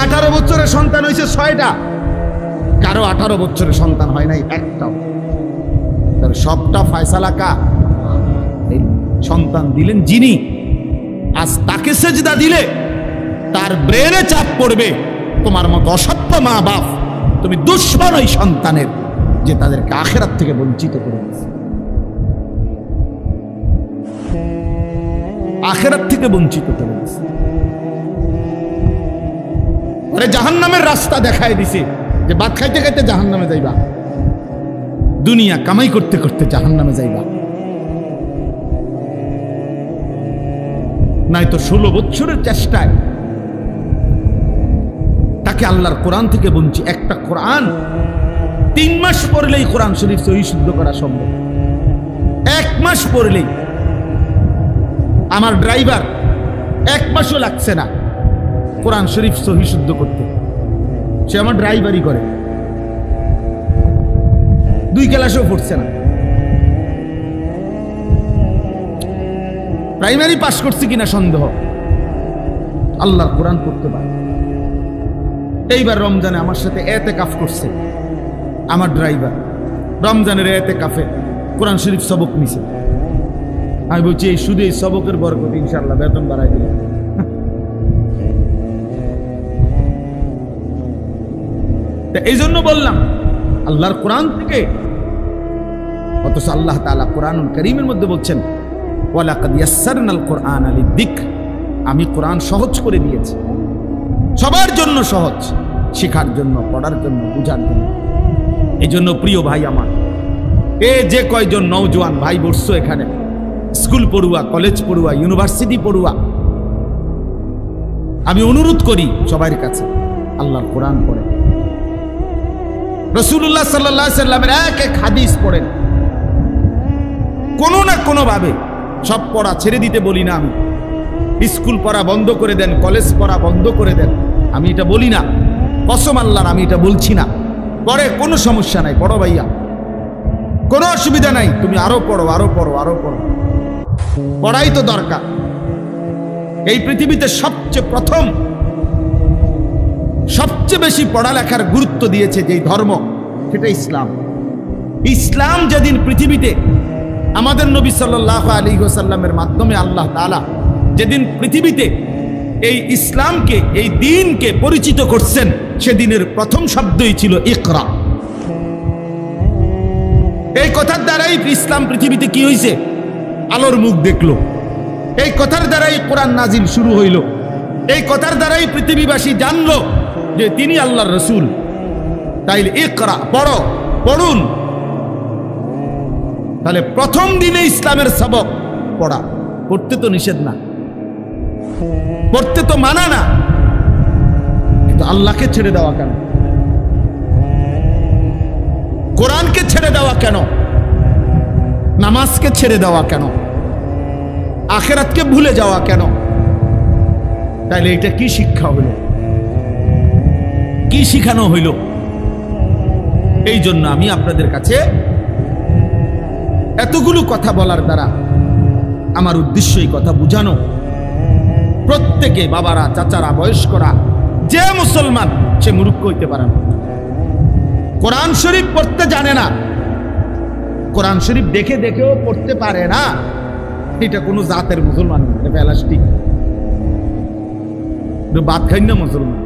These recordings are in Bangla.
18 বছরের সন্তান হয়েছে 6টা, কারো 18 বছরের সন্তান হয় নাই একটাও। তার সবটা ফয়সালা কা? এই সন্তান দিলেন যিনি, আজ তাকে সেজদা দিলে তার ব্রেনে চাপ পড়বে তোমার মতো অসভ্য মা বাপ, তুমি দুশ্মন ওই সন্তানের, যে তাদেরকে আখিরাত থেকে বঞ্চিত করে দিয়েছে, আখিরাত থেকে বঞ্চিত করে দিয়েছে। ওরে জাহান্নামের রাস্তা দেখায় দিছে যে ভাত খাইতে খাইতে জাহান্নামে যাইবা, দুনিয়া কামাই করতে করতে জাহান্নামে যাইবা। নাই তো 16 বছরের চেষ্টায় তাকে আল্লাহর কোরআন থেকে বঞ্চিত। একটা কোরআন 3 মাস পড়লেই কোরআন শরীফ সহি শুদ্ধ করা সম্ভব। 1 মাস পড়লেই। আমার ড্রাইভার 1 মাসও লাগছে না কোরআন শরীফ সহি শুদ্ধ করতে, সে আমার ড্রাইভারই করে, 2 ক্লাসও পড়ছে না। প্রাইমারি পাস করছে কিনা সন্দেহ, আল্লাহর কোরআন পড়তে পারে। এইবার রমজানে আমার সাথে এতেকাফ করছে আমার ড্রাইভার, রমজানের এতেকাফে কোরআন শরীফ সবক নিছে। আমি বলছি এই শুধু এই সবকের বরকত ইনশাআল্লাহ বেতন বাড়াই দিল। এই জন্য বললাম আল্লাহর কোরআন থেকে, অথচ আল্লাহ তাআলা কোরআনুল কারীমের মধ্যে বলছেন ওয়ালাকাদ ইয়াসসারনাল কোরআনা লিযিকর, আমি কোরআন সহজ করে দিয়েছি, সবার জন্য সহজ, শেখার জন্য, পড়ার জন্য, বুঝার জন্য। এই জন্য প্রিয় ভাই আমার, এ যে কয়জন নওজোয়ান ভাই বসছো এখানে, স্কুল পড়ুয়া, কলেজ পড়ুয়া, ইউনিভার্সিটি পড়ুয়া, আমি অনুরোধ করি সবার কাছে আল্লাহর কোরআন পড়েন। রাসূলুল্লাহ সাল্লাল্লাহু আলাইহি সাল্লামের এক হাদিস পড়েন, কোনো না কোনো ভাবে। সব পড়া ছেড়ে দিতে বলি না আমি, স্কুল পড়া বন্ধ করে দেন, কলেজ পড়া বন্ধ করে দেন, আমি এটা বলি না, কসম আল্লাহর আমি এটা বলছি না। পড়ে কোনো সমস্যা নাই, পড়ো ভাইয়া, কোনো অসুবিধা নাই, তুমি আরো পড়ো, আরো পড়ো, আরো পড়ো, পড়াই তো দরকার। এই পৃথিবীতে সবচেয়ে প্রথম, সবচেয়ে বেশি পড়ালেখার গুরুত্ব দিয়েছে যেই ধর্ম, সেটা ইসলাম। ইসলাম যেদিন পৃথিবীতে আমাদের নবী সাল্লাল্লাহু আলাইহি ওয়াসাল্লামের মাধ্যমে আল্লাহ তাআলা যেদিন পৃথিবীতে এই ইসলামকে, এই দ্বীনকে পরিচিত করছেন, সেদিনের প্রথম শব্দই ছিল ইকরা। এই কথার দ্বারাই ইসলাম পৃথিবীতে কি হয়েছে? আলোর মুখ দেখলো। এই কথার দ্বারাই কোরআন নাজিল শুরু হইল। এই কথার দ্বারাই পৃথিবীবাসী জানলো যে তিনি আল্লাহর রাসূল। তাইলে ইকরা, পড়ো, পড়ুন। তাহলে প্রথম দিনে ইসলামের সবক পড়া। পড়তে তো নিষেধ না, পড়তে তো মানা না, কিন্তু আল্লাহকে ছেড়ে দেওয়া কেন? কোরআনকে ছেড়ে দেওয়া কেন? নামাজকে ছেড়ে দেওয়া কেন? আখিরাতকে ভুলে যাওয়া কেন? তাইলে এটা কি শিক্ষা হইল? কি শিখানো হইল? এই জন্য আমি আপনাদের কাছে এতগুলো কথা বলার দ্বারা আমার উদ্দেশ্য এই কথা বুঝানো, প্রত্যেকে, বাবারা, চাচারা, বয়স্করা, যে মুসলমান সে মূর্খ হইতে পারে না। কোরআন শরীফ পড়তে জানে না, কোরআন শরীফ দেখে দেখেও পড়তে পারে না, এটা কোনো জাতের মুসলমান না, এটা প্লাস্টিক, বাদ খাই না মুসলমান,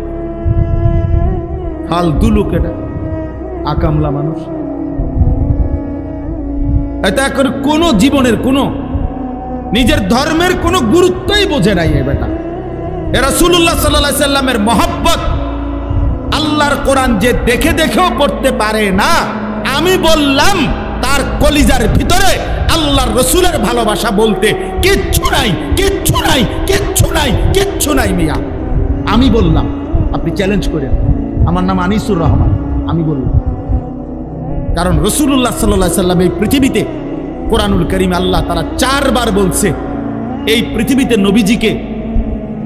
ফালতু লোক, এটা আকামলা মানুষ। এটা এখন কোনো জীবনের কোনো নিজের ধর্মের কোনো গুরুত্বই বোঝে নাই এই বেটা। রাসূলুল্লাহ সাল্লাল্লাহু আলাইহি সাল্লামের মহব্বত, আল্লাহর কোরআন যে দেখে দেখেও পড়তে পারে না, আমি বললাম তার কলিজার ভিতরে আল্লাহর রাসূলের ভালোবাসা বলতে কিচ্ছু নাই, কিচ্ছু নাই, কিচ্ছু নাই, কিচ্ছু নাই মিয়া। আমি বললাম, আপনি চ্যালেঞ্জ করেন। আমার নাম আনিসুর রহমান, আমি বললাম। কারণ রাসূলুল্লাহ সাল্লাল্লাহু আলাইহি সাল্লাম এই পৃথিবীতে, কোরআনুল কারীম আল্লাহ তাআলা 4 বার বলছে এই পৃথিবীতে নবীজিকে,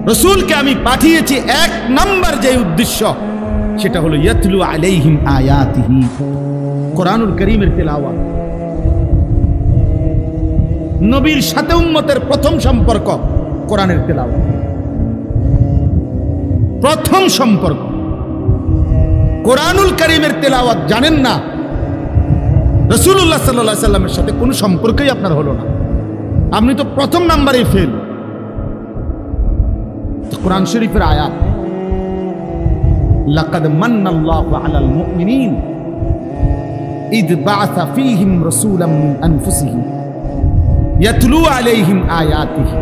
রাসূলকে আমি পাঠিয়েছি 1 নাম্বার যে উদ্দেশ্য, সেটা হলো ইয়াতলু আলাইহিম আয়াতিহি, কোরআনুল কারীমের তেলাওয়াত। নবীর সাথে উম্মতের প্রথম সম্পর্ক কোরআনের তেলাওয়াত। প্রথম সম্পর্ক। কোরআনুল কারীমের তেলাওয়াত জানেন না, রাসূলুল্লাহ সাল্লাল্লাহু আলাইহি সাল্লামের সাথে কোনো সম্পর্কই আপনার হলো না, আপনি তো প্রথম নাম্বারে ফেল। কোরআন শরীফের আয়াত, লাকাদ মান্নাল্লাহু আলাল মুমিনিন ইদ বাআসা ফীহিম রাসূলাম মিন আনফুসিহিম ইয়াতলু আলাইহিম আয়াতিহি।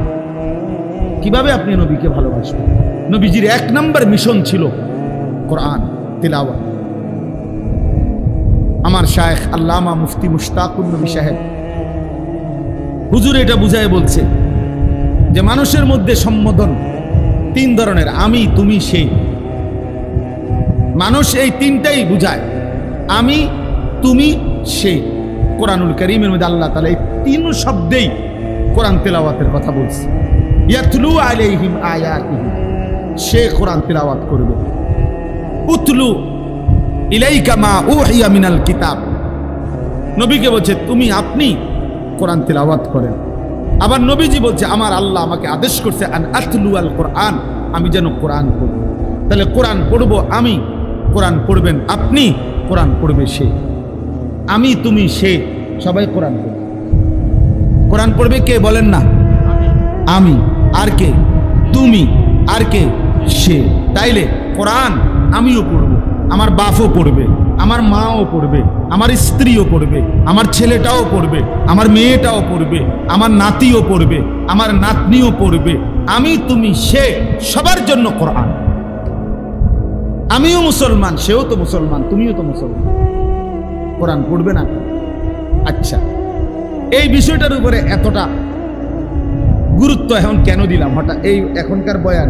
কিভাবে আপনি নবীকে ভালোবাসবেন? নবীজির এক নাম্বার মিশন ছিল কোরআন তিলাওয়াত। আমার শায়েখ আল্লামা মুফতি মুশতাকুর নবী সাহেব হুজুর এটা বুঝায় বলছে যে মানুষের মধ্যে সম্বোধন তিন ধরনের, আমি, তুমি, সে। মানুষ এই তিনটাই বুঝায়, আমি, তুমি, সে। কোরআনুল কারীমের মধ্যে আল্লাহ তাআলা এই তিন শব্দেই কোরআন তেলাওয়াতের কথা বলছে। ইয়াতলু আলাইহিম আয়াতিহি, সে কোরআন তেলাওয়াত করবে। উতলু ইলাইকা মা উহিয়া মিনাল কিতাব, নবীকে বলছে তুমি, আপনি কোরআন তেলাওয়াত করেন। আবার নবীজি বলছে আমার আল্লাহ আমাকে আদেশ করছে আন আতলু আল কোরআন, আমি যেন কোরআন পড়ব। তাহলে কোরআন পড়ব আমি, কোরআন পড়বেন আপনি, কোরআন পড়বে সে। আমি, তুমি, সে, সবাই কোরআন পড়বে। কোরআন পড়বে কে বলেন না? আমি, আর কে? তুমি, আর কে? সে। তাইলে কোরআন আমিও পড়ব, আমার বাপও পড়বে, আমার মাও পড়বে, আমার স্ত্রীও পড়বে, আমার ছেলেটাও পড়বে, আমার মেয়েটাও পড়বে, আমার নাতিও পড়বে, আমার নাতনিও পড়বে। আমি, তুমি, সে, সবার জন্য কোরআন। আমিও মুসলমান, সেও তো মুসলমান, তুমিও তো মুসলমান, কোরআন পড়বে না? আচ্ছা, এই বিষয়টার উপরে এতটা গুরুত্ব এখন কেন দিলাম হঠাৎ এই এখনকার বয়ান?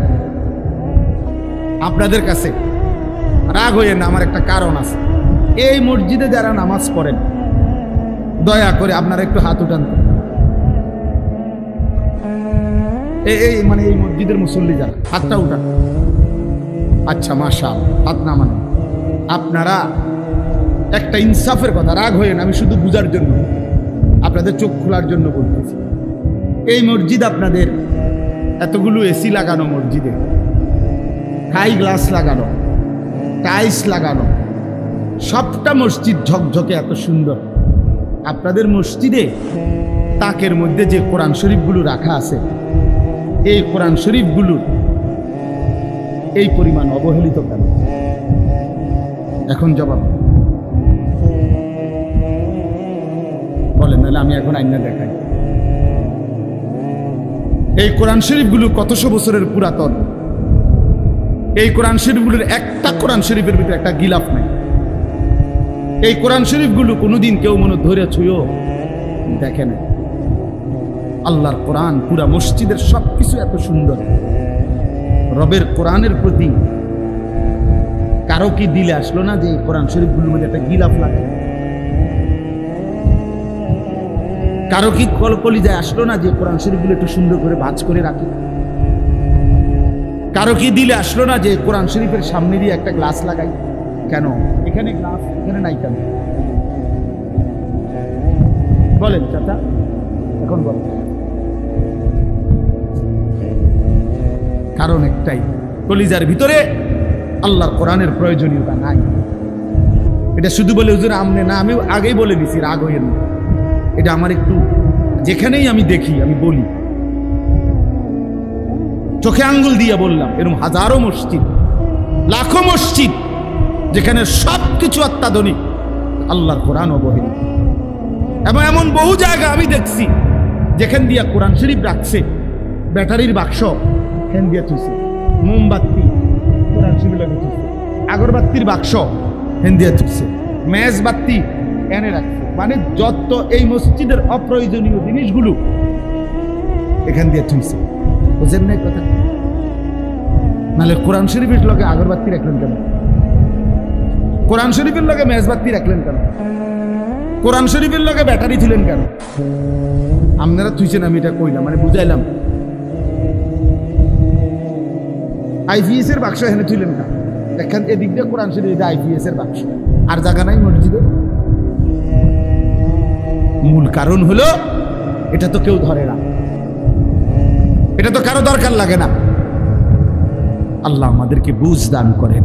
আপনাদের কাছে রাগ হয়ে না, আমার একটা কারণ আছে। এই মসজিদে যারা নামাজ পড়েন, দয়া করে আপনারা একটু হাত উঠান। এই মানে এই মসজিদের মুসল্লি যারা, হাতটা উঠান। আচ্ছা, মাশাআল্লাহ, হাত নামান। আপনারা একটা ইনসাফের কথা, রাগ হয়ে না, আমি শুধু বুঝার জন্য, আপনাদের চোখ খোলার জন্য বলতেছি। এই মসজিদ আপনাদের এতগুলো এসি লাগানো, মসজিদে হাই গ্লাস লাগানো, টাইলস লাগানো, সবটা মসজিদ ঝকঝকে এত সুন্দর। আপনাদের মসজিদে তাকের মধ্যে যে কোরআন শরীফগুলো রাখা আছে, এই কোরআন শরীফগুলো এই পরিমাণ অবহেলিত কেন? এখন জবাব বলেন, নাহলে আমি এখন আইনা দেখাই। এই কোরআন শরীফগুলো কতশো বছরের পুরাতন। এই কোরআন শরীফগুলোর একটা কোরআন শরীফের ভিতরে একটা গিলাফ নাই। এই কোরআন শরীফগুলো কোনোদিন কেউ মনে ধরে ছুঁয়েও দেখে না। আল্লাহর কোরআন, পুরা মসজিদের সবকিছু এত সুন্দর। রবের কোরআনের প্রতি কারো কি দিলে আসলো না যে এই কোরআন শরীফগুলোর মধ্যে একটা গিলাফ লাগে? কারো কি কলিজায় আসলো না যে কোরআন শরীফগুলো একটু সুন্দর করে ভাঁজ করে রাখি? কারো কি দিলে আসলো না যে কোরআন শরীফের সামনে দিয়ে একটা গ্লাস লাগাই? কেন এখানে গ্লাস, এখানে নাই কেন? বলেন চাচা, এখন বলেন। কারণ একটাই, কলিজার ভিতরে আল্লাহর কোরআনের প্রয়োজনীয়তা নাই। এটা শুধু বলে হুজুর আমনে না, আমি আগেই বলে দিছি, রাগ হইয়েন না। এটা আমার একটু, যেখানেই আমি দেখি আমি বলি, চোখে আঙ্গুল দিয়ে বললাম। এরকম হাজারো মসজিদ, লাখো মসজিদ যেখানে সবকিছু অত্যাধুনিক, আল্লাহর কোরআন অবহেলিত। এবং এমন বহু জায়গা আমি দেখছি যেখান দিয়া কোরআন শরীফ রাখছে, ব্যাটারির বাক্স এখান দিয়ে থুইছে, মোমবাতি কোরআন শরীফ লাগে থুইছে, আগরবাতির বাক্স এখান দিয়ে থুইছে, মেজবাতি এনে রাখছে। মানে যত এই মসজিদের অপ্রয়োজনীয় জিনিসগুলো এখান দিয়ে থুইছে। বুঝেন না কথা? নাহলে কোরআন শরীফের লগে আগরবাতি রাখলেন কেন? কোরআন শরীফের লগে মেজবাতি রাখলেন কেন? কোরআন শরীফের লগে ব্যাটারি ছিলেন কেন? আপনারা থুইছেন, আমি এটা কইলাম, মানে বুঝাইলাম। আইপিএস এর বাক্স এখানে থুইলেন কেন? দেখেন এদিক দিয়ে কোরআন শরীফ, এটা আইপিএস এর বাক্স, আর জায়গা নাই মসজিদে। মূল কারণ হলো এটা তো কেউ ধরে না, এটা তো কারো দরকার লাগে না। আল্লাহ আমাদেরকে বুঝ দান করেন।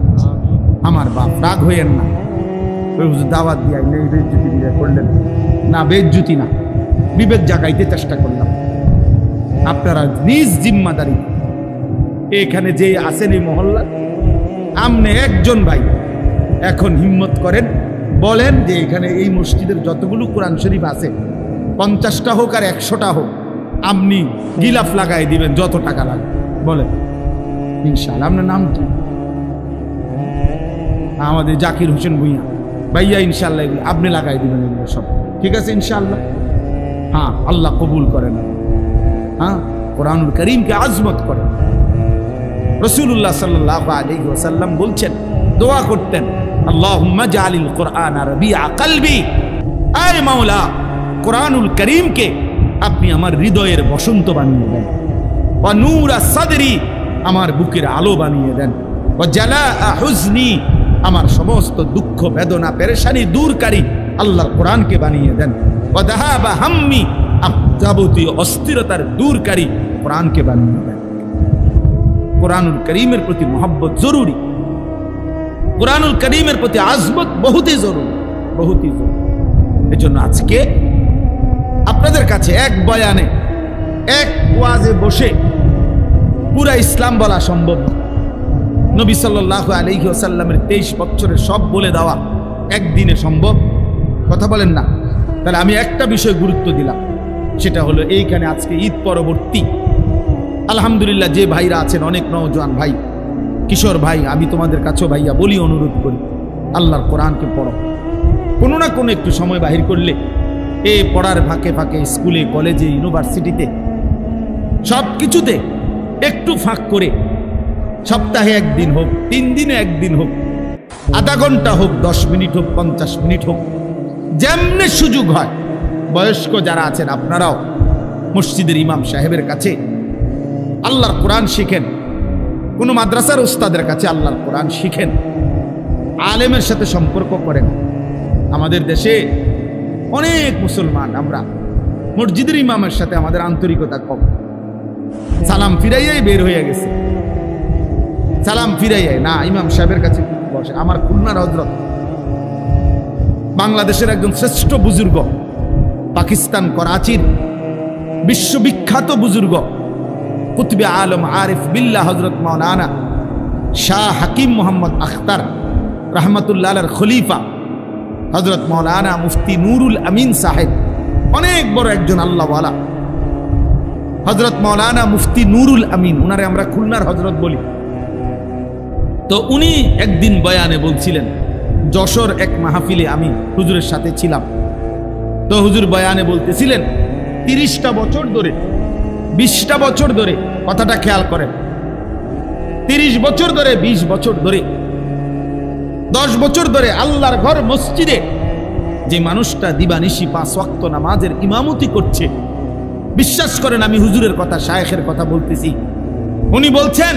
আমার বাপ রাগ হইয়েন না, দাওয়াত দিয়ে বেজ্জুতি দিয়ে করলেন না, বেজ্জুতি না, বিবেক জাগাইতে চেষ্টা করলাম। আপনারা নিজ জিম্মাদারি এখানে যে আছেন এই মহল্লা, আমনে একজন ভাই এখন হিম্মত করেন, বলেন যে এখানে এই মসজিদের যতগুলো কোরআন শরীফ আছে 50টা হোক আর 100টা হোক, আপনি গিলাফ লাগাই দিবেন যত টাকা লাগে, বলেন ইনশাআল্লাহ। আপনার নাম কি? আমাদের জাকির হোসেন ভুঁইয়া ভাইয়া, ইনশাআল্লাহ এগুলো আপনি লাগাই দিবেন, এগুলো সব ঠিক আছে ইনশাআল্লাহ। হ্যাঁ, আল্লাহ কবুল করেন। হ্যাঁ, কোরআনুল কারীমকে আজমত করেন। রাসূলুল্লাহ সাল্লাল্লাহু আলাইহি ওয়াসাল্লাম বলছেন, দোয়া করতেন, আল্লাহুম্মা জাআলিল কুরআন রাবিআ কলবি, আয় মাওলা কোরআনুল কারীমকে আপনি আমার হৃদয়ের বসন্ত বানিয়ে দেন, ওয়া নূরা সাদরি, আমার বুকের আলো বানিয়ে দেন, ওয়া জালাআ হুজনি, আমার সমস্ত দুঃখ বেদনা পেরেশানি দূরকারী আল্লাহর কোরআনকে বানিয়ে দেন, ওয়া যাহাবা হাম্মি, যাবতীয় অস্থিরতার দূরকারী কোরআনকে বানিয়ে দেন। কোরআনুল কারীমের প্রতি মহব্বত জরুরি, কোরআনুল কারীমের প্রতি আজমত বহুতই জরুরি, বহুতই জরুরি। এজন্য আজকে আপনাদের কাছে এক বয়ানে, এক ওয়াজে বসে পুরা ইসলাম বলা সম্ভব না। নবী সাল্লাল্লাহু আলাইহি ওয়াসাল্লামের 23 বছরের সব বলে দেওয়া একদিনে সম্ভব? কথা বলেন না। তাহলে আমি একটা বিষয় গুরুত্ব দিলাম, সেটা হলো এইখানে আজকে ঈদ পরবর্তী আলহামদুলিল্লাহ যে ভাইরা আছেন, অনেক নওজোয়ান ভাই, কিশোর ভাই, আমি তোমাদের কাছেও ভাইয়া বলি, অনুরোধ করি, আল্লাহর কোরআনকে পড়ো। কোনো না কোনো একটু সময় বাহির করলে এই পড়ার ফাঁকে ফাঁকে স্কুলে, কলেজে, ইউনিভার্সিটিতে সব কিছুতে একটু ফাঁক করে সপ্তাহে একদিন হোক, 3 দিনে একদিন হোক, আধা ঘন্টা হোক, 10 মিনিট হোক, 50 মিনিট হোক, যেমনে সুযোগ হয়, বয়স্ক যারা আছেন আপনারাও মসজিদের ইমাম সাহেবের কাছে আল্লাহর কোরআন শিখেন, কোনো মাদ্রাসার উস্তাদের কাছে আল্লাহর কোরআন শিখেন, আলেমের সাথে সম্পর্ক করেন। আমাদের দেশে অনেক মুসলমান আমরা মসজিদের ইমামের সাথে আমাদের আন্তরিকতা কম, সালাম ফিরাইয়াই বের হয়ে গেছে, সালাম ফিরাইয়াই না, ইমাম সাহেবের কাছে বসে। আমার খুলনার হযরত, বাংলাদেশের একজন শ্রেষ্ঠ বুজুর্গ, পাকিস্তান করাচির বিশ্ববিখ্যাত বুজুর্গ, কুতুবে আলম আরিফ বিল্লাহ হযরত মাওলানা শাহ হাকিম মোহাম্মদ আখতার রহমতুল্লাহ আলাইহির খলিফা হযরত মাওলানা মুফতি নুরুল আমিন সাহেব, অনেক বড় একজন আল্লাহওয়ালা, হযরত মাওলানা মুফতি নুরুল আমিন, উনারে আমরা খুলনার হযরত বলি। তো উনি একদিন বয়ানে বলছিলেন, যশোর এক মাহফিলে আমি হুজুরের সাথে ছিলাম। তো হুজুর বয়ানে বলতেছিলেন 30টা বছর ধরে, 20টা বছর ধরে, কথাটা খেয়াল করেন, 30 বছর ধরে, 20 বছর ধরে, 10 বছর ধরে আল্লাহর ঘর মসজিদে যে মানুষটা দিবানিশি 5 ওয়াক্ত নামাজের ইমামতি করছে, বিশ্বাস করেন আমি হুজুরের কথা, শায়েখের কথা বলতেছি, উনি বলছেন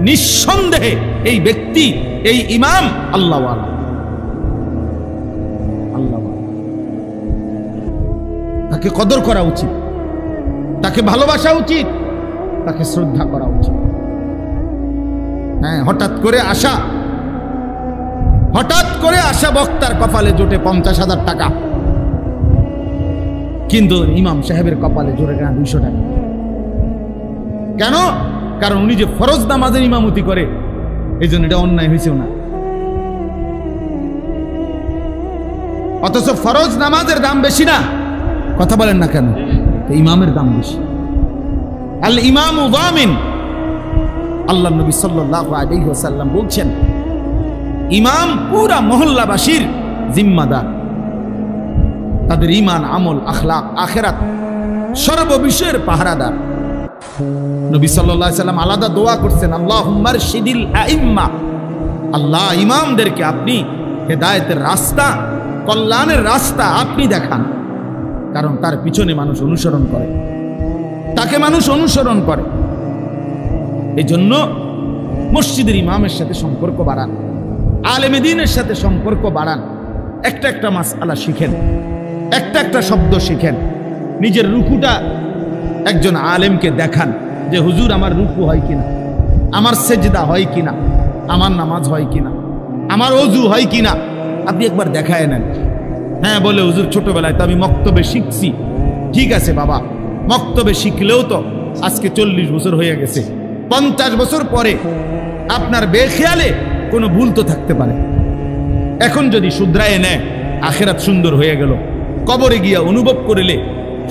নিঃসন্দেহে এই ব্যক্তি, এই ইমাম আল্লাহওয়ালা, আল্লাহওয়ালা। তাকে কদর করা উচিত, তাকে ভালোবাসা উচিত, তাকে শ্রদ্ধা করা উচিত। হ্যাঁ, হঠাৎ করে আসা বক্তার কপালে জোটে 50,000 টাকা, কিন্তু ইমাম সাহেবের কপালে জোরে না 200 টাকা। কেন? কারণ উনি যে ফরজ নামাজের ইমামতি করে, এই জন্য এটা অন্যায় হয়েছে না। অথচ ফরজ নামাজের দাম বেশি না, কথা বলেন না কেন? ইমামের দাম বেশি। আল ইমামু যামিন, আল্লাহ নবী সাল্লাল্লাহু আলাইহি ওয়াসাল্লাম বলছেন, ইমাম পুরা মহল্লাবাসীর জিম্মাদার, তাদের ঈমান, আমল, আখলাক, আখিরাত সর্ববিষয়ের পাহারাদার। নবী সাল্লাল্লাহু আলাইহি ওয়াসাল্লাম আলাদা দোয়া করছেন, আল্লাহুম্মা আরশিদিল আইম্মা, আল্লাহ ইমামদেরকে আপনি হেদায়েতের রাস্তা, কল্যাণের রাস্তা আপনি দেখান। কারণ তার পিছনে মানুষ অনুসরণ করে, তাকে মানুষ অনুসরণ করে। এই জন্য মসজিদের ইমামের সাথে সম্পর্ক বাড়ান, আলেমে দ্বীনের সাথে সম্পর্ক বাড়ান, একটা একটা মাসআলা শিখেন, একটা একটা শব্দ শিখেন, নিজের রুকুটা একজন আলেমকে দেখান যে হুজুর আমার রুকু হয় কিনা, আমার সেজদা হয় কিনা, আমার নামাজ হয় কিনা, আমার ওযু হয় কিনা, আপনি একবার দেখায় নেন। হ্যাঁ বলে হুজুর ছোটবেলায় তো আমি মক্তবে শিখছি। ঠিক আছে বাবা, মক্তবে শিখলেও তো আজকে 40 বছর হয়ে গেছে। 50 বছর পরে আপনার বেখেয়ালে কোনো ভুল তো থাকতে পারে। এখন যদি শুধরায় নেয়, আখেরাত সুন্দর হয়ে গেল। কবরে গিয়া অনুভব করিলে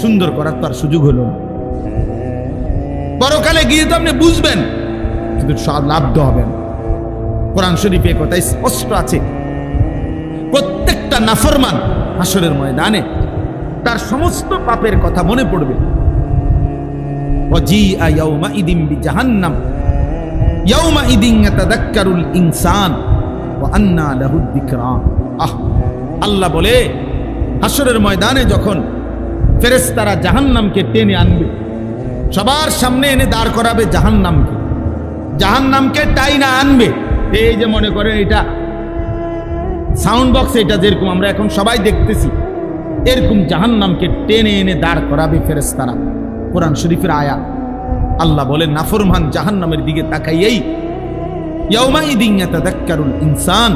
সুন্দর করার তার সুযোগ হলো না। পরকালে গিয়ে তো আপনি বুঝবেন, কিন্তু লাভ তো হবে না। কোরআন শরীফে কথা স্পষ্ট আছে, প্রত্যেকটা নাফরমান হাসরের ময়দানে তার সমস্ত পাপের কথা মনে পড়বে। ওয়াজিআ ইয়াউমাইদিন বিজাহান্নাম ইয়াউমাইদিন ইয়াতাযাক্কারুল ইনসান ওয়া আন্না লাহু যিকরা। আল্লাহ বলে হাসরের ময়দানে যখন ফেরেশতারা জাহান্নামকে টেনে আনবে, সবার সামনে এনে দাঁড় করাবে জাহান্নামকে, জাহান্নামকে টাইনা আনবে। এই যে মনে করেন এটা সাউন্ড বক্স, এটা যেরকম আমরা এখন সবাই দেখতেছি, এরকম জাহান্নামকে টেনে এনে দাঁড় করাবে ফেরেশতারা। কোরআন শরীফের আয়াত। আল্লাহ বলেন নাফরমান জাহান্নামের দিকে তাকাইয়েই ইয়াউমাইদিন ইয়াতাযাক্কারুল ইনসান,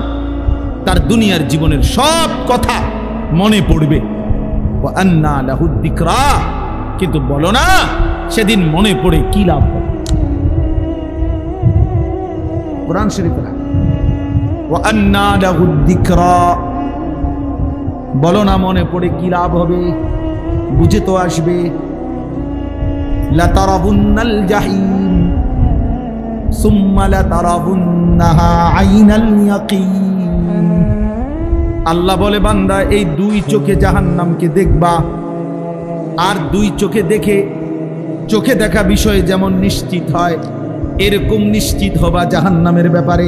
তার দুনিয়ার জীবনের সব কথা মনে পড়বে। ওয়া আন্না লাহু যিকরা, কিন্তু বলো না সেদিন মনে পড়ে কি লাভ হবে? কোরআন শরীফের ওয়া আন্না লাহু যিকরা, বলো না মনে পড়ে কি লাভ হবে? বুঝে তো আসবে। লাতারাবুন্নাল জাহিম সুম্মা লাতারাবুন্নাহা আইনাল ইয়াকিন। আল্লাহ বলে বান্দা এই দুই চোখে জাহান্নামকে দেখবা, আর দুই চোখে দেখে, চোখে দেখা বিষয় যেমন নিশ্চিত হয় এরকম নিশ্চিত হবা জাহান্নামের ব্যাপারে।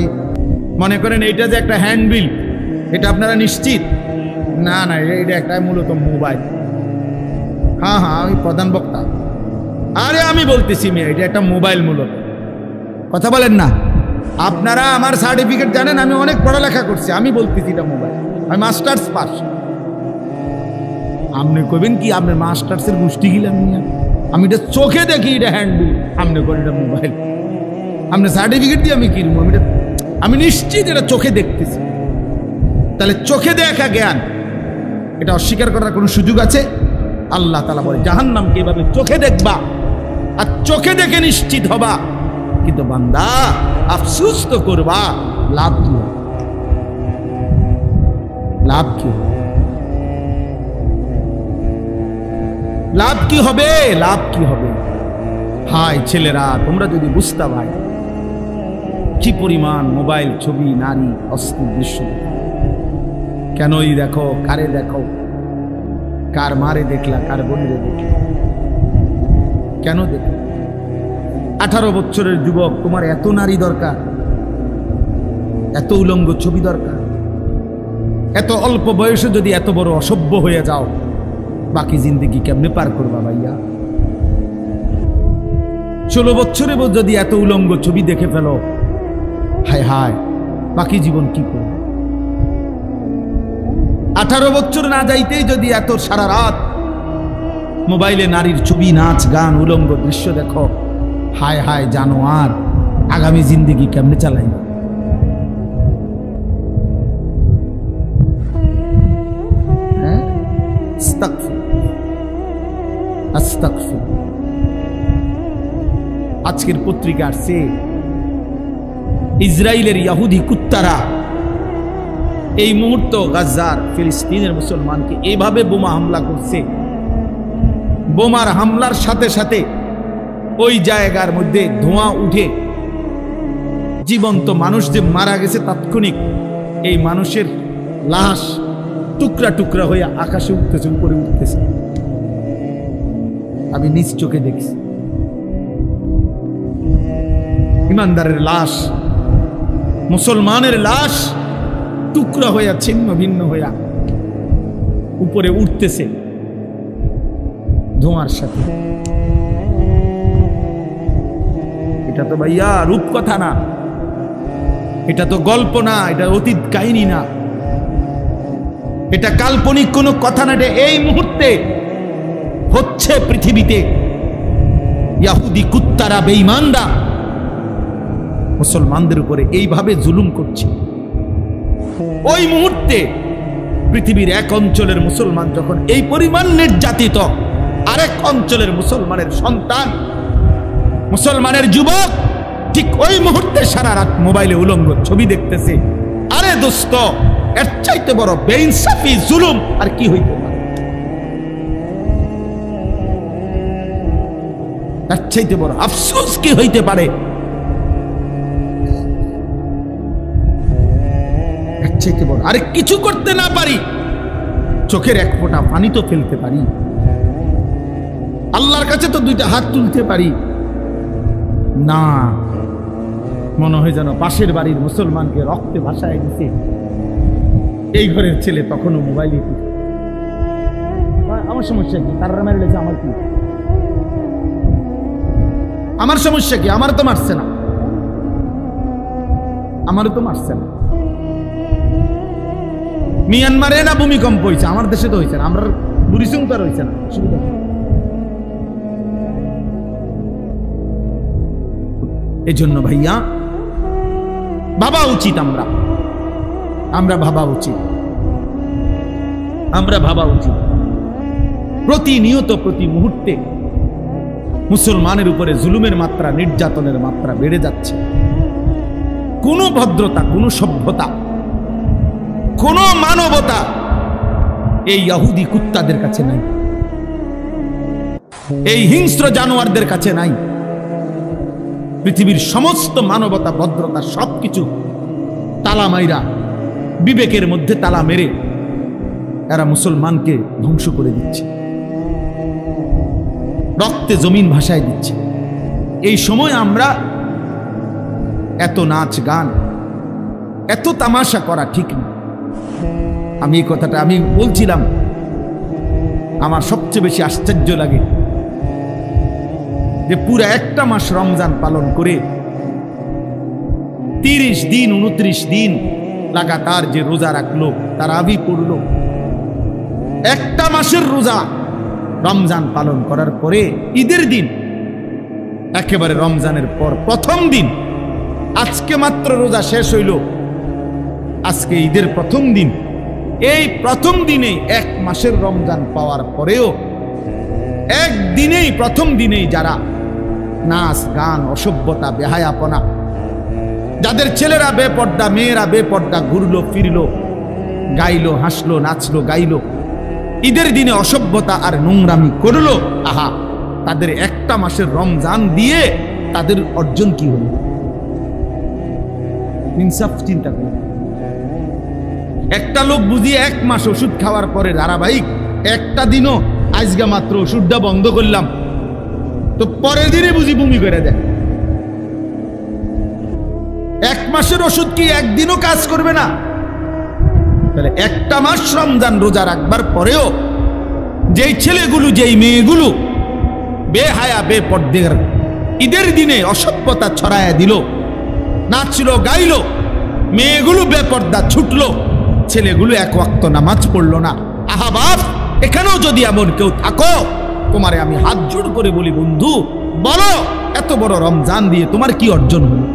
মনে করেন এইটা যে একটা হ্যান্ডবিল, এটা আপনারা নিশ্চিত না? না, এটা একটা মূলত মোবাইল। হ্যাঁ হ্যাঁ, আমি প্রধান বক্তা। আরে আমি বলতেছি মেয়ে, এটা একটা মোবাইল মূলত। কথা বলেন না আপনারা? আমার সার্টিফিকেট জানেন, আমি অনেক পড়ালেখা করছি। আমি বলতেছি এটা মোবাইল, আমি মাস্টার্স পাস। আপনি কবেন কি আপনার মাস্টার্সের গোষ্ঠী গিলাম নিয়ে? আমি এটা চোখে দেখি এটা হ্যান্ডবিল, আপনি করেন এটা মোবাইল। আপনার সার্টিফিকেট দিয়ে আমি কিনবো? আমি নিশ্চিত এটা চোখে দেখতেছি। তাহলে চোখে দেখা জ্ঞান, এটা অস্বীকার করার কোনো সুযোগ আছে? আল্লাহ তাআলা বলে জাহান্নামকে এভাবে চোখে দেখবা আর চোখে দেখে নিশ্চিত হবা, কিন্তু বান্দা আফসোস তো করবা। লাভ কি? লাভ কি? লাভ কি হবে? লাভ কি হবে? হায় ছেলেরা, তোমরা যদি বুঝতা ভাই কি পরিমাণ মোবাইল, ছবি, নারী, অস্থির দৃশ্য। কেনই দেখো, কারে দেখো, কার মারে দেখলা, কার বোনরে দেখলা, কেন দেখো? 18 বছরের যুবক, তোমার এত নারী দরকার, এত উলঙ্গ ছবি দরকার? এত অল্প বয়সে যদি এত বড় অসভ্য হয়ে যাও, বাকি জিন্দগি কেমনে পার করবা ভাইয়া? 16 বছরে যদি এত উলঙ্গ ছবি দেখে ফেলো, হায় হায়, বাকি জীবন কি করবে? 18 বছর না যাইতেই যদি এত সারা রাত মোবাইলে নারীর ছবি, নাচ, গান, উলঙ্গ দৃশ্য দেখো, হায় হায় জানোয়ার, আগামী জিন্দগি কেমনে চালাইবে? হ্যাঁ, আস্তাগফির। আজকের পত্রিকা আসছে ইসরায়েলের ইহুদি কুত্তারা এই মুহূর্ত গাজার ফিলিস্তিনের মুসলমানকে এভাবে বোমা হামলা করছে। বোমার হামলার সাথে সাথে ওই জায়গার মধ্যে ধোঁয়া উঠে জীবন্ত মানুষ যে মারা গেছে তাৎক্ষণিক এই মানুষের লাশ টুকরা টুকরা হয়ে আকাশে উঠতেছে, উপরে উঠতেছে। আমি নিজ চোখে দেখছি ইমানদারের লাশ, মুসলমানের লাশ টুকরা হইয়া ছিন্ন ভিন্ন হইয়া উপরে উঠতেছে ধোঁয়ার সাথে। এটা তো ভাইয়া রূপকথা না, এটা তো গল্প না, এটা অতীত কাহিনী না, এটা কাল্পনিক কোনো কথা না। এটা এই মুহূর্তে হচ্ছে পৃথিবীতে। ইহুদি কুত্তারা, বেঈমানরা মুসলমানদের উপরে এইভাবে জুলুম করছে। ওই মুহূর্তে পৃথিবীর এক অঞ্চলের মুসলমান যখন এই পরিমাণ নির্যাতিত, আরেক অঞ্চলের মুসলমানের সন্তান, মুসলমানের যুবক ঠিক ওই মুহূর্তে সারা রাত মোবাইলে উলঙ্গ ছবি দেখতেছে। আরে দোস্ত, এর চাইতে বড় বেইনসাফি জুলুম আর কি হইতে পারে? এর চাইতে বড় আফসোস কি হইতে পারে? এর চাইতে বড় আরে কিছু করতে না পারি, চোখের এক ফোঁটা পানি তো ফেলতে পারি, আল্লাহর কাছে তো দুইটা হাত তুলতে পারি না। মনে হয় যেন পাশের বাড়ির মুসলমানকে রক্তে ভাসায় দিছে। এই ঘরের ছেলে তখনও মোবাইল। আমার সমস্যা কি? তারা মেরেছে, আমার কি? আমার সমস্যা কি? আমার তো মারছে না, আমারও তো মারছে না। মিয়ানমারে না ভূমিকম্প হয়েছে, আমার দেশে তো হয়েছে না। আমরা বুড়িসং তো আর হয়েছে না, সুবিধা। এই জন্য ভাইয়া ভাবা উচিত, আমরা ভাবা উচিত, আমরা ভাবা উচিত। প্রতিনিয়ত প্রতি মুহূর্তে মুসলমানের উপরে জুলুমের মাত্রা, নির্যাতনের মাত্রা বেড়ে যাচ্ছে। কোনো ভদ্রতা, কোনো সভ্যতা, কোনো মানবতা এই ইহুদি কুত্তাদের কাছে নাই, এই হিংস্র জানোয়ারদের কাছে নাই। পৃথিবীর সমস্ত মানবতা, ভদ্রতা সবকিছু তালা মাইরা, বিবেকের মধ্যে তালা মেরে এরা মুসলমানকে ধ্বংস করে দিচ্ছে, রক্তে জমিন ভাসায় দিচ্ছে। এই সময় আমরা এত নাচ গান, এত তামাশা করা ঠিক না। আমি এই কথাটা আমি বলছিলাম, আমার সবচেয়ে বেশি আশ্চর্য লাগে যে পুরা একটা মাস রমজান পালন করে 30 দিন 29 দিন লাগাতার যে রোজা রাখলো, তারাবি পড়লো, একটা মাসের রোজা রমজান পালন করার পরে ঈদের দিন, একেবারে রমজানের পর প্রথম দিন, আজকে মাত্র রোজা শেষ হইল, আজকে ঈদের প্রথম দিন, এই প্রথম দিনেই এক মাসের রমজান পাওয়ার পরেও একদিনেই, প্রথম দিনেই যারা নাচ গান, অসভ্যতা, বেহায়াপনা, যাদের ছেলেরা বেপর্দা, মেয়েরা বেপর্দা ঘুরলো ফিরলো, গাইলো, হাসলো, নাচলো, গাইলো, ঈদের দিনে অসভ্যতা আর নোংরামি করলো, আহা, তাদের একটা মাসের রমজান দিয়ে তাদের অর্জন কি হলো? ইনসাফ চিন্তা করুন। একটা লোক বুঝিয়ে এক মাস ওষুধ খাওয়ার পরে ধারাবাহিক একটা দিনও আজকে মাত্র ওষুধটা বন্ধ করলাম, তো পরের দিনে বুঝি বমি করে দেয়। এক মাসের ওষুধ কি একদিনও কাজ করবে না? তাহলে একটা মাস রমজান রোজা রাখবার পরেও যেই ছেলেগুলো, যেই মেয়েগুলো বেহায়া বেপর্দার ঈদের দিনে অসভ্যতা ছড়ায়া দিল, নাচলো, গাইলো, মেয়েগুলো বেপর্দা ছুটলো, ছেলেগুলো এক ওয়াক্ত নামাজ পড়লো না। আহা বাপ, এখানেও যদি এমন কেউ থাকো, তোমারে আমি হাত জোড় করে বলি, বন্ধু বলো, এত বড় রমজান দিয়ে তোমার কি অর্জন হলো?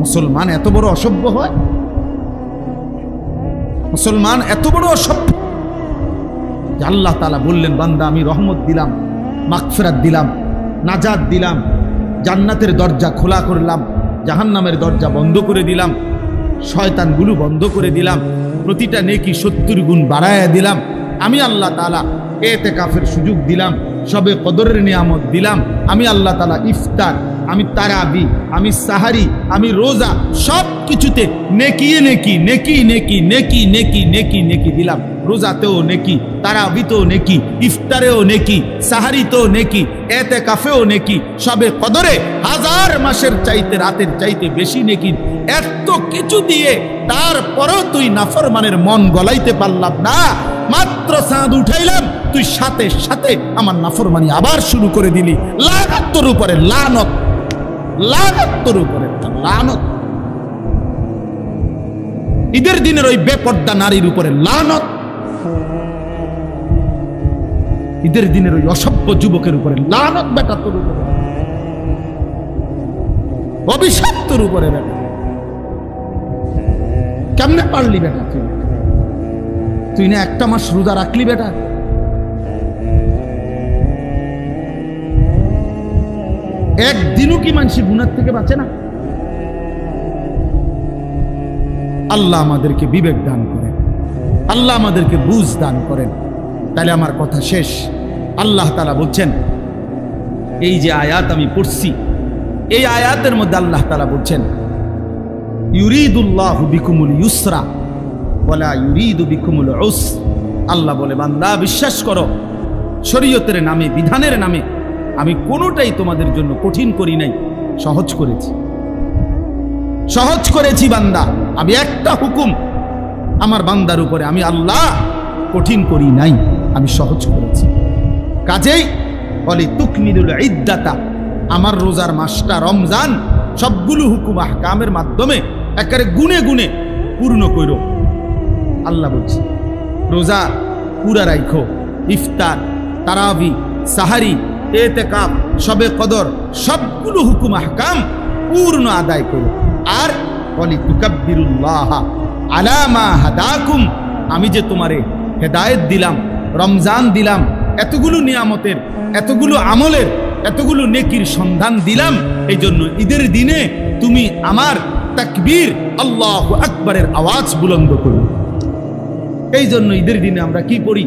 মুসলমান এত বড় অসভ্য হয়? মুসলমান এত বড় অসভ্য? আল্লাহ তাআলা বললেন, বান্দা আমি রহমত দিলাম, মাগফিরাত দিলাম, নাজাত দিলাম, জান্নাতের দরজা খোলা করলাম, জাহান্নামের দরজা বন্ধ করে দিলাম, শয়তানগুলো বন্ধ করে দিলাম, প্রতিটা নেকি 70 গুণ বাড়ায়া দিলাম। আমি আল্লাহ তাআলা ইতিকাফের সুযোগ দিলাম, সবে কদরের নিয়ামত দিলাম। আমি আল্লাহ তাআলা ইফতার, আমি তারাবি, আমি সাহারি, আমি রোজা, সব কিছুতে নেকি নেকি নেকি নেকি নেকি নেকি নেকি নেকি দিলাম। রোজাতেও নেকি, তারাবিতেও নেকি, ইফতারেও নেকি, সাহারিতেও নেকি, ইতিকাফেও নেকি, সবে কদরে 1000 মাসের চাইতে, রাতের চাইতে বেশি নেকি। এত কিছু দিয়ে তারপরও তুই নাফরমানের মন গলাইতে পারলাম না। মাত্র চাঁদ উঠাইলাম, তুই সাথে সাথে আমার নাফরমানি আবার শুরু করে দিলি। লানত তোর উপরে, লানত, লানত তোর উপরে, লানত। ঈদের দিনের ওই বেপর্দা নারীর উপরে লানত, ঈদের দিনের ওই অসভ্য যুবকের উপরে লানত, বেটা তোর উপরে। অভিশাপ তোর উপরে বেটা। কেমনে পারলি বেটা? তুই না একটা মাস রোজা রাখলি বেটা? একদিনও কি মানুষ গুনাহ থেকে বাঁচে না? আল্লাহ আমাদেরকে বিবেক দান করেন, আল্লাহ আমাদেরকে বুঝ দান করেন। তাহলে আমার কথা শেষ। আল্লাহ তাআলা বলছেন, এই যে আয়াত আমি পড়ছি, এই আয়াতের মধ্যে আল্লাহ তাআলা বলছেন, ইউরিদুল্লাহু বিকুমুল ইউসরা ওয়ালা ইউরিদু বিকুমুল উসর। আল্লাহ বলে, বান্দা বিশ্বাস করো, শরীয়তের নামে, বিধানের নামে আমি কোনোটাই তোমাদের জন্য কঠিন করি নাই, সহজ করেছি। সহজ করেছি বান্দা। আমি একটা হুকুম আমার বান্দার উপরে আমি আল্লাহ কঠিন করি নাই, আমি সহজ করেছি। কাজেই বলি তুকমিলুল ইদ্দাতা, আমার রোজার মাসটা রমজান সবগুলো হুকুম আহকামের মাধ্যমে একেবারে গুনে গুনে পূর্ণ করো। আল্লাহ বলছে রোজা পুরা রাখো, ইফতার, তারাবি, সাহারি, এতেকাফ, শবে কদর সবগুলো হুকুম আহকাম পূর্ণ আদায় করো। আর বলি তুকাব্বিরুল্লাহ আলা মা হাদাকুম, আমি যে তোমারে হেদায়েত দিলাম, রমজান দিলাম, এতগুলো নিয়ামতের, এতগুলো আমলের, এতগুলো নেকির সন্ধান দিলাম, এই জন্য ঈদের দিনে তুমি আমার তাকবীর আল্লাহু আকবারের আওয়াজ বুলন্দ করো। এই জন্য ঈদের দিনে আমরা কি পড়ি?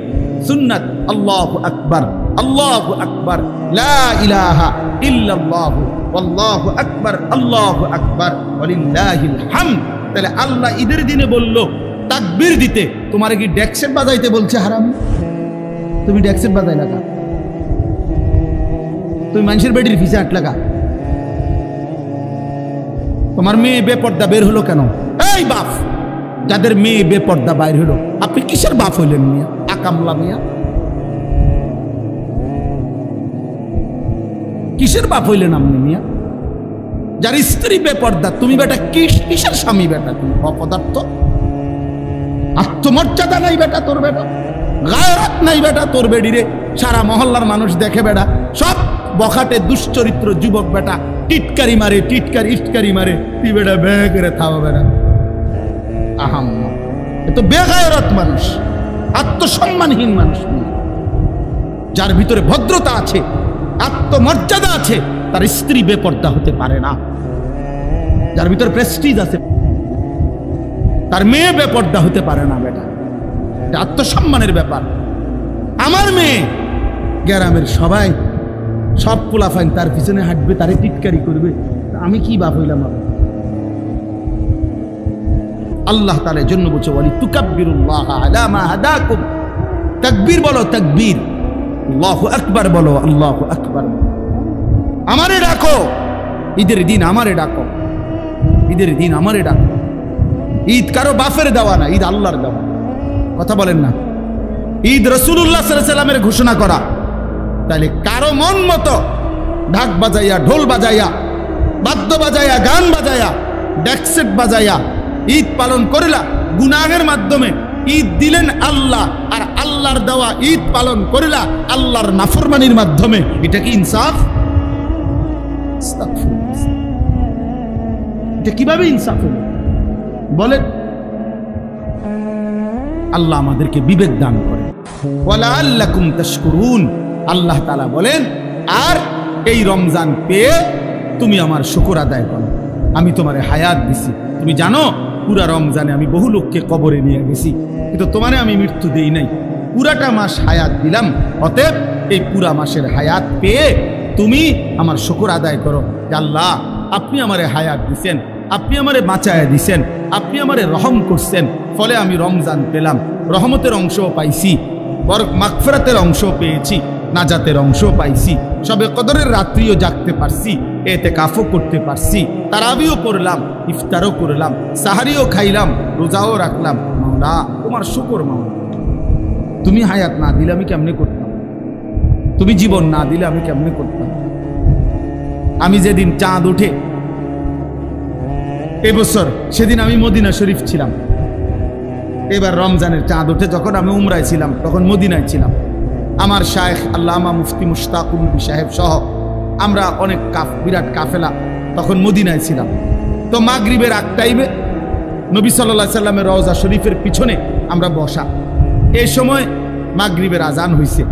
সুন্নাত আল্লাহু আকবার, আল্লাহু আকবার, লা ইলাহা ইল্লাল্লাহু আল্লাহু আকবার, আল্লাহু আকবার ওয়ালিল্লাহিল হামদ। তাহলে আল্লাহ ঈদের দিনে বলল তাকবীর দিতে, তোমারে কি ডেক্সেট বাজাইতে বলছে হারাম? তুমি ডেক্সেট বাজাই লাগা, তুমি মানুষের বেটির ফিসে 8 লাগা। তোমার মেয়ে বেপর্দা বের হলো কেন? এই বাপ, যাদের মেয়ে বেপর্দা বাইর হলো, আপনি কিসের বাপ হইলেন মিয়া? আকামলা মিয়া, কিসের বাপ হইলেন আপনি মিয়া? যার স্ত্রী বেপর্দা, তুমি বেটা কিসের স্বামী বেটা? তুমি অপদার্থ, আত্মমর্যাদা নাই বেটা তোর, বেটা গায়রাত নাই বেটা তোর বেডিরে। সারা মহল্লার মানুষ দেখে বেটা, সব বখাটে দুশ্চরিত্র যুবক বেটা, টিটকারি মারে, ইটকারি মারে, তুই বেটা বে করে থামা বেটা। আহাম্মা, এ তো বেগায়রাত মানুষ, আত্মসম্মানহীন মানুষ। যার ভিতরে ভদ্রতা আছে, আত্মমর্যাদা আছে, তার স্ত্রী বেপর্দা হতে পারে না। যার ভিতরে প্রেস্টিজ আছে, তার মেয়ে বেপর্দা হতে পারে না বেটা। এটা আত্মসম্মানের ব্যাপার। আমার মেয়ে গ্রামের সবাই, সব পোলাফাইন তার পিছনে হাঁটবে, তারে টিটকারি করবে, আমি কি বাপ হইলাম? আল্লাহ তাআলার জন্য বলছে ওয়ালি তুকাব্বিরুল্লাহ আলা মা হাদাকুম, তাকবীর বলো, তাকবীর, আল্লাহু আকবার বলো, আল্লাহু আকবার। আমারে ডাকো ঈদের দিন, আমারে ডাকো ঈদের দিন, আমারে ডাকো। ঈদ কারো বাপের দেওয়া না, ঈদ আল্লাহর দেওয়া। কথা বলেন না? ঈদ রাসূলুল্লাহ সাল্লাল্লাহু আলাইহি ওয়াসাল্লামের ঘোষণা করা। তাহলে কারো মন মতো ঢাক বাজাইয়া, ঢোল বাজাইয়া, বাদ্য বাজাইয়া, গান বাজাইয়া, ডেক্সেট বাজাইয়া ঈদ পালন করিলা, গুনাহের মাধ্যমে ঈদ দিলেন আল্লাহ, আর আল্লাহর দেওয়া ঈদ পালন করিলা আল্লাহর নাফরমানির মাধ্যমে। এটা কি ইনসাফ? এটা কিভাবে ইনসাফ হলো বলেন? আল্লাহ আমাদেরকে বিবেক দান করে। ওয়ালাআল্লাকুম তাশকুরুন, আল্লাহ তাআলা বলেন, আর এই রমজান পেয়ে তুমি আমার শুকর আদায় করো। আমি তোমারে হায়াত দিছি, তুমি জানো পুরা রমজানে আমি বহু লোককে কবরে নিয়ে গেছি, কিন্তু তোমারে আমি মৃত্যু দেই নাই, পুরাটা মাস হায়াত দিলাম। অতএব এই পুরা মাসের হায়াত পেয়ে তুমি আমার শুকর আদায় করো। আল্লাহ, আপনি আমারে হায়াত দিছেন, আপনি আমারে বাঁচায়া দিছেন, আপনি আমারে রহম করছেন, ফলে আমি রমজান পেলাম, রহমতের অংশও পাইছি, মাগফিরাতের অংশও পেয়েছি, নাজাতের অংশও পাইছি, শবে কদরের রাত্রিও জাগতে পারছি, ইতিকাফও করতে পারছি, তারাবিও পড়লাম, ইফতারও করলাম, সাহারিও খাইলাম, রোজাও রাখলাম। মাওলা, তোমার শুকর মাওলা। তুমি হায়াত না দিলে আমি কেমনে করতাম? তুমি জীবন না দিলে আমি কেমনে করতাম? আমি যেদিন চাঁদ উঠে এবছর, সেদিন আমি মদিনা শরীফ ছিলাম। এবার রমজানের চাঁদ উঠে যখন আমি উমরায় ছিলাম, তখন মদিনায় ছিলাম। আমার শায়েখ আল্লামা মুফতি মুশতাকুল নবী সাহেব সহ আমরা অনেক বিরাট কাফেলা তখন মদিনায় ছিলাম। তো মাগরিবের আগ টাইমে নবী সাল্লাল্লাহু আলাইহি সাল্লামের রওজা শরীফের পিছনে আমরা বসা। এই সময় মাগরিবের আজান হইছে,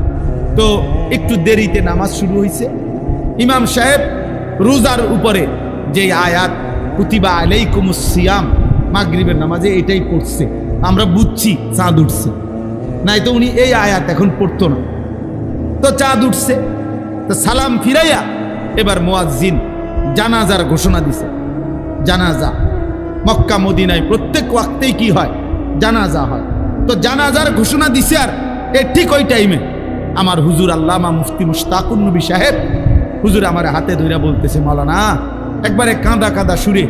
তো একটু দেরিতে নামাজ শুরু হইছে। ইমাম সাহেব রোজার উপরে যে আয়াত কুতিবা আলাইকুমুস সিয়াম মাগরিবের নামাজে এটাই পড়ছে, আমরা বুঝছি চাঁদ উঠছে, নাই তো উনি এই আয়াত এখন পড়তো না। তো চাঁদ উঠছে, তো সালাম ফিরাইয়া এবার মুয়াজ্জিন জানাজার ঘোষণা দিছে। জানাজা মক্কা মদিনায় প্রত্যেক ওয়াক্তেই কি হয়, জানাজা হয়। তো জানাজার ঘোষণা দিছে, আর ঠিক ওই টাইমে আমার হুজুর আল্লামা মুফতি মুশতাকুন নবী সাহেব হুজুর আমার হাতে ধরে বলতেছে, মাওলানা, একবারে কাঁদা কাঁদা সুরে,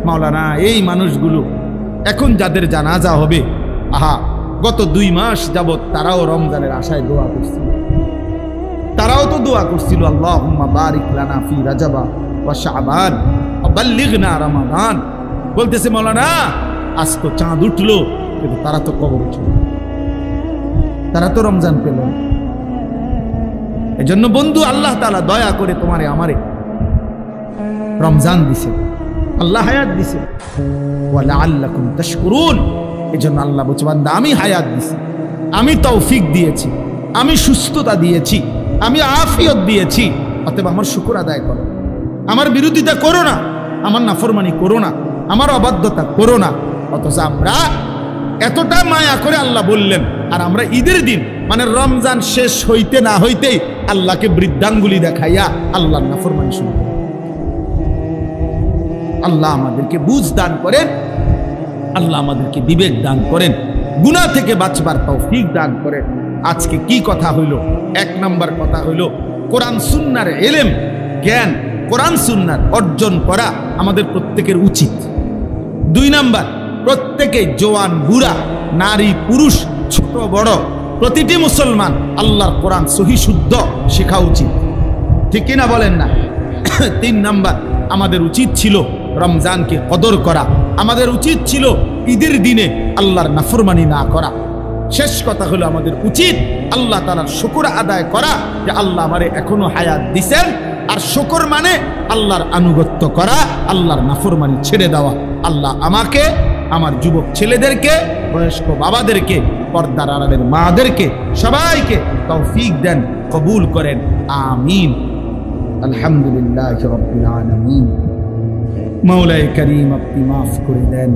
মাওলানা এই মানুষগুলো এখন যাদের জানাজা হবে, আহা গত 2 মাস যাবত তারাও রমজানের আশায় দোয়া করছিল, তারাও তো দোয়া করছিল, আল্লাহুম্মা বারিক লানা ফি রাজাবা ওয়া শাবান ওয়া বাল্লিগনা রমাদান। বলতেছে মাওলানা আজ তো চাঁদ উঠলো, কিন্তু তারা তো কবর উঠল, তারা তো রমজান পেল। এজন্য বন্ধু আল্লাহ তাআলা দয়া করে তোমারে আমারে রমজান দিছে, আল্লাহ হায়াত দিছে, ওয়া লাআল্লাকুম তাশকুরুন। এজন্য আল্লাহ বলছে, বান্দা আমি হায়াত দিছি, আমি তৌফিক দিয়েছি, আমি সুস্থতা দিয়েছি, আমি আফিয়ত দিয়েছি, অতএব আমার শুকর আদায় করো, আমার বিরোধিতা করো না, আমার নাফরমানি করো না, আমার অবাধ্যতা করো না। অথচ আমরা এতটা মায়া করে আল্লাহ বললেন, আর আমরা ঈদের দিন মানে রমজান শেষ হইতে না হইতেই আল্লাহকে বৃদ্ধাঙ্গুলি দেখাইয়া আল্লাহর নাফরমানি শুরু করি। আল্লাহ আমাদেরকে বুঝ দান করেন, আল্লাহ আমাদেরকে বিবেক দান করেন, গুনাহ থেকে বাঁচবার তৌফিক দান করেন। আজকে কি কথা হইল? 1 নম্বর কথা হইল কোরআন সুন্নাহর ইলম, জ্ঞান কোরআন সুন্নাহর অর্জন করা আমাদের প্রত্যেকের উচিত। 2 নম্বর, প্রত্যেকে জওয়ান বুড়া নারী পুরুষ ছোট বড় প্রতিটি মুসলমান আল্লাহর কোরআন সহি শুদ্ধ শেখা উচিত, ঠিক কিনা বলেন না? 3 নম্বর, আমাদের উচিত ছিল রমজানকে কদর করা, আমাদের উচিত ছিল ঈদের দিনে আল্লাহর নাফরমানি না করা। শেষ কথা হলো আমাদের উচিত আল্লাহ তাআলার শুকর আদায় করা, যে আল্লাহ আমারে এখনো হায়াত দিছেন। আর শুকর মানে আল্লাহর আনুগত্য করা, আল্লাহর নাফরমানি ছেড়ে দেওয়া। আল্লাহ আমাকে, আমার যুবক ছেলেদেরকে, বয়স্ক বাবাদেরকে, পর্দার আড়ালের মাদেরকে সবাইকে তৌফিক দেন, কবুল করেন, আমিন। আলহামদুলিল্লাহি রাব্বিল আলামিন। মৌলায়ে করিম আপনি মাফ করে দেন,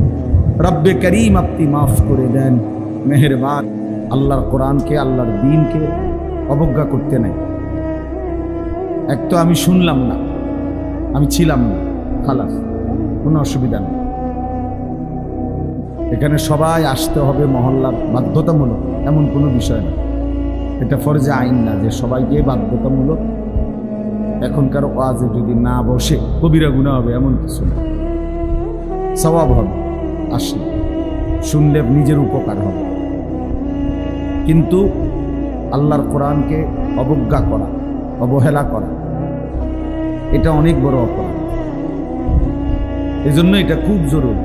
রব্বে করিম আপনি মাফ করে দেন, মেহেরবান। আল্লাহর কোরআনকে, আল্লাহর দ্বীনকে অবজ্ঞা করতে নাই। এক তো আমি শুনলাম না, আমি ছিলাম না, খালাস, কোনো অসুবিধা নেই। এখানে সবাই আসতে হবে মহল্লা বাধ্যতামূলক, এমন কোনো বিষয় না। এটা ফরজে আইন না যে সবাইকে বাধ্যতামূলক। এখনকার ওয়াজে যদি না বসে কবিরা গুনাহ হবে এমন কিছু না, সওয়াব হবে, আসলে শুনলে নিজের উপকার হবে। কিন্তু আল্লাহর কোরআনকে অবজ্ঞা করা, অবহেলা করা, এটা অনেক বড় অপরাধ। এজন্য এটা খুব জরুরি।